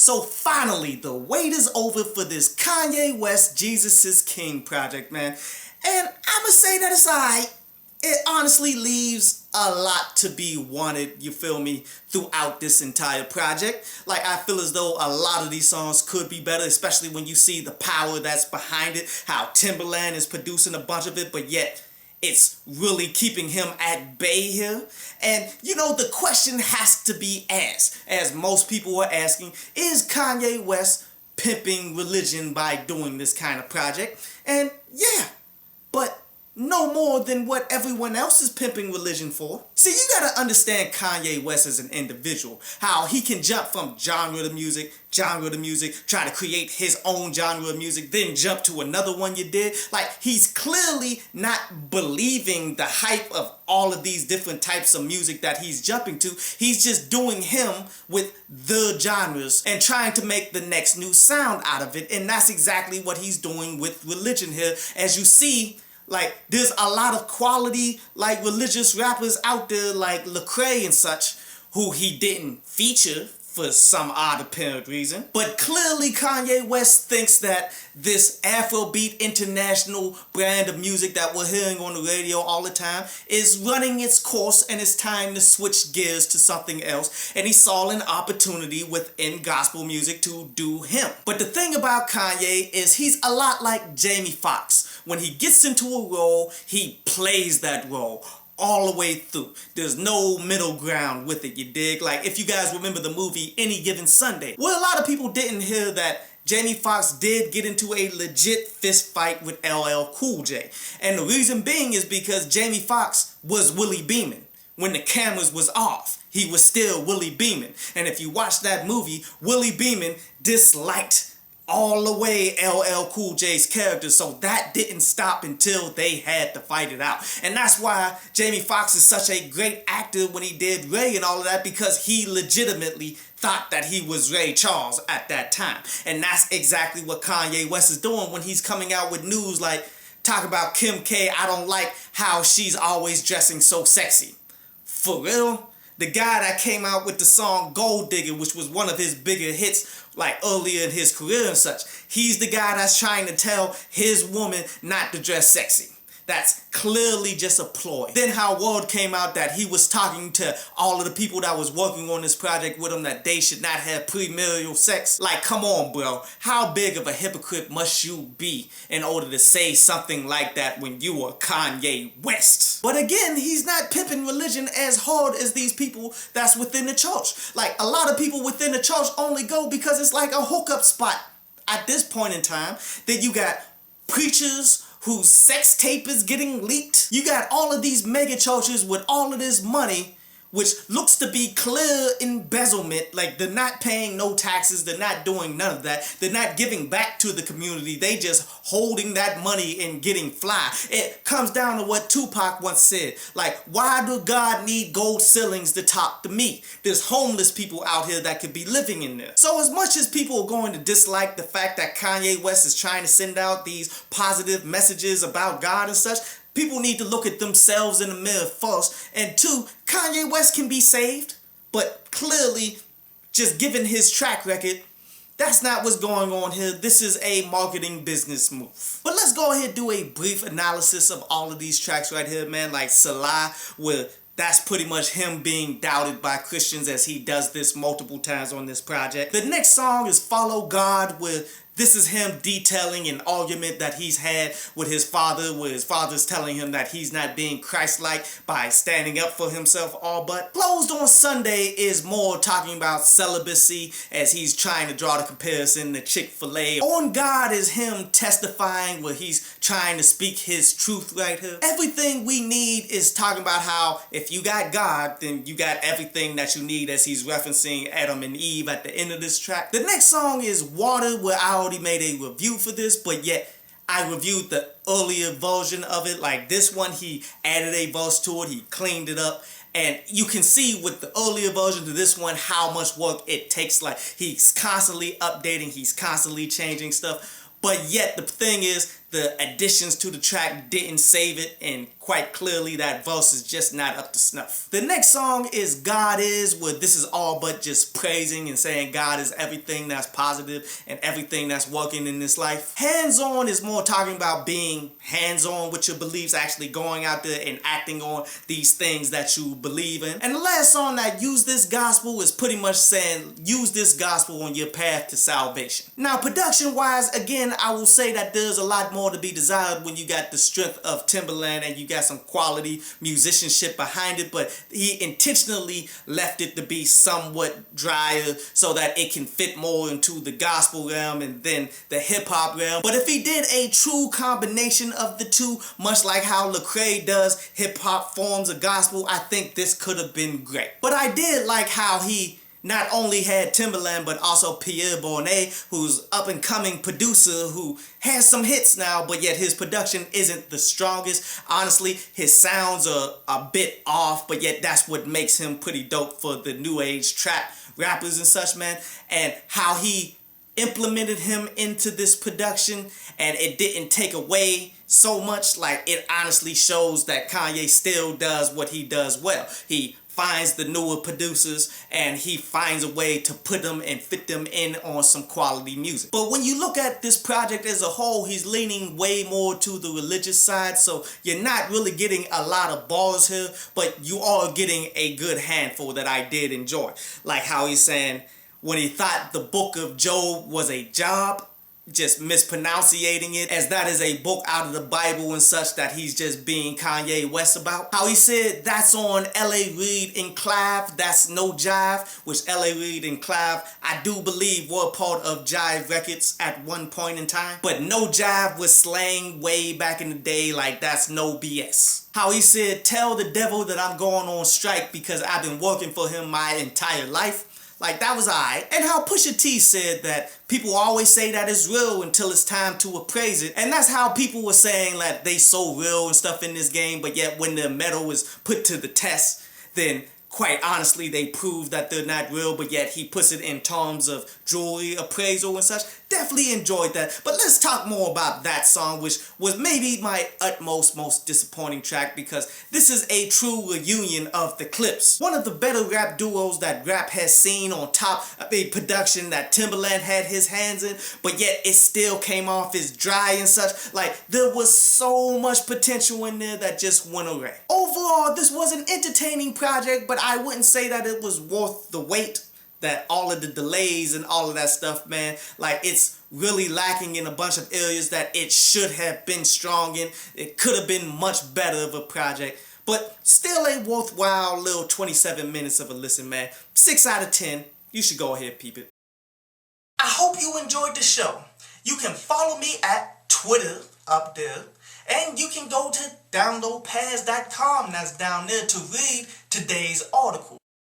So finally, the wait is over for this Kanye West Jesus is King project, man. And I'ma say that it's alright. It honestly leaves a lot to be wanted, you feel me, throughout this entire project. Like, I feel as though a lot of these songs could be better, especially when you see the power that's behind it, how Timberland is producing a bunch of it, but yet it's really keeping him at bay here. And you know, the question has to be asked, as most people are asking, is Kanye West pimping religion by doing this kind of project? And yeah, but no more than what everyone else is pimping religion for. See, you gotta understand Kanye West as an individual. How he can jump from genre to music, try to create his own genre of music, then jump to another one you did. Like, he's clearly not believing the hype of all of these different types of music that he's jumping to. He's just doing him with the genres and trying to make the next new sound out of it. And that's exactly what he's doing with religion here. As you see, like, there's a lot of quality, like, religious rappers out there, like Lecrae and such, who he didn't feature for some odd apparent reason. But clearly Kanye West thinks that this Afrobeat international brand of music that we're hearing on the radio all the time is running its course, and it's time to switch gears to something else. And he saw an opportunity within gospel music to do him. But the thing about Kanye is he's a lot like Jamie Foxx. When he gets into a role, he plays that role all the way through. There's no middle ground with it, you dig? Like, if you guys remember the movie Any Given Sunday, well, a lot of people didn't hear that Jamie Foxx did get into a legit fist fight with LL Cool J. And the reason being is because Jamie Foxx was Willie Beeman. When the cameras was off, he was still Willie Beeman. And if you watch that movie, Willie Beeman disliked all the way LL Cool J's character, so that didn't stop until they had to fight it out. And that's why Jamie Foxx is such a great actor when he did Ray and all of that, because he legitimately thought that he was Ray Charles at that time. And that's exactly what Kanye West is doing when he's coming out with news like, talk about Kim K, I don't like how she's always dressing so sexy. For real? The guy that came out with the song Gold Digger, which was one of his bigger hits like earlier in his career and such, he's the guy that's trying to tell his woman not to dress sexy. That's clearly just a ploy. Then how word came out that he was talking to all of the people that was working on this project with him that they should not have premarital sex. Like, come on, bro. How big of a hypocrite must you be in order to say something like that when you are Kanye West? But again, he's not pimping religion as hard as these people that's within the church. Like, a lot of people within the church only go because it's like a hookup spot at this point in time. Then you got preachers whose sex tape is getting leaked. You got all of these mega churches with all of this money, which looks to be clear embezzlement. Like, they're not paying no taxes, they're not doing none of that, they're not giving back to the community, they just holding that money and getting fly. It comes down to what Tupac once said, like, why do God need gold ceilings to top the me? There's homeless people out here that could be living in there. So as much as people are going to dislike the fact that Kanye West is trying to send out these positive messages about God and such, people need to look at themselves in the mirror first. And two, Kanye West can be saved, but clearly, just given his track record, that's not what's going on here. This is a marketing business move. But let's go ahead and do a brief analysis of all of these tracks right here, man. Like Salah, where that's pretty much him being doubted by Christians, as he does this multiple times on this project. The next song is Follow God, where this is him detailing an argument that he's had with his father, where his father's telling him that he's not being Christ-like by standing up for himself all but. Closed on Sunday is more talking about celibacy, as he's trying to draw the comparison to Chick-fil-A. On God is him testifying, where he's trying to speak his truth right here. Everything we need is talking about how if you got God, then you got everything that you need, as he's referencing Adam and Eve at the end of this track. The next song is Water, where I already made a review for this, but yet I reviewed the earlier version of it. Like this one, he added a verse to it, he cleaned it up, and you can see with the earlier version to this one how much work it takes. Like, he's constantly updating, he's constantly changing stuff. But yet the thing is, the additions to the track didn't save it, and quite clearly that verse is just not up to snuff. The next song is God Is, where this is all but just praising and saying God is everything that's positive and everything that's working in this life. Hands On is more talking about being hands-on with your beliefs, actually going out there and acting on these things that you believe in. And the last song that Use This Gospel is pretty much saying use this gospel on your path to salvation. Now, production-wise, again, I will say that there's a lot more to be desired when you got the strength of Timberland and you got some quality musicianship behind it, but he intentionally left it to be somewhat drier so that it can fit more into the gospel realm and then the hip-hop realm. But if he did a true combination of the two, much like how Lecrae does hip-hop forms of gospel, I think this could have been great. But I did like how he not only had Timberland, but also Pierre Bournet, who's up-and-coming producer who has some hits now, but yet his production isn't the strongest. Honestly, his sounds are a bit off, but yet that's what makes him pretty dope for the new age trap rappers and such, man. And how he implemented him into this production, and it didn't take away so much. Like, it honestly shows that Kanye still does what he does well. He finds the newer producers and he finds a way to put them and fit them in on some quality music. But when you look at this project as a whole, he's leaning way more to the religious side, so you're not really getting a lot of bars here, but you are getting a good handful that I did enjoy. Like how he's saying when he thought the book of Job was a job, just mispronunciating it as that is a book out of the Bible and such that he's just being Kanye West about. How he said that's on L.A. Reid and Clive, that's no jive, which L.A. Reid and Clive I do believe were part of Jive Records at one point in time. But no jive was slang way back in the day, like that's no BS. How he said tell the devil that I'm going on strike because I've been working for him my entire life. Like, that was alright. And how Pusha T said that people always say that it's real until it's time to appraise it. And that's how people were saying that they so real and stuff in this game, but yet when the metal is put to the test, then quite honestly they prove that they're not real, but yet he puts it in terms of jewelry appraisal and such. Definitely enjoyed that. But let's talk more about that song, which was maybe my most disappointing track, because this is a true reunion of the Clips. One of the better rap duos that rap has seen, on top of a production that Timberland had his hands in, but yet it still came off as dry and such. Like, there was so much potential in there that just went away. Overall, this was an entertaining project, but I wouldn't say that it was worth the wait. That all of the delays and all of that stuff, man, like, it's really lacking in a bunch of areas that it should have been strong in. It could have been much better of a project, but still a worthwhile little 27 minutes of a listen, man. 6 out of 10. You should go ahead, peep it. I hope you enjoyed the show. You can follow me at Twitter up there, and you can go to downloadpads.com, that's down there, to read today's article.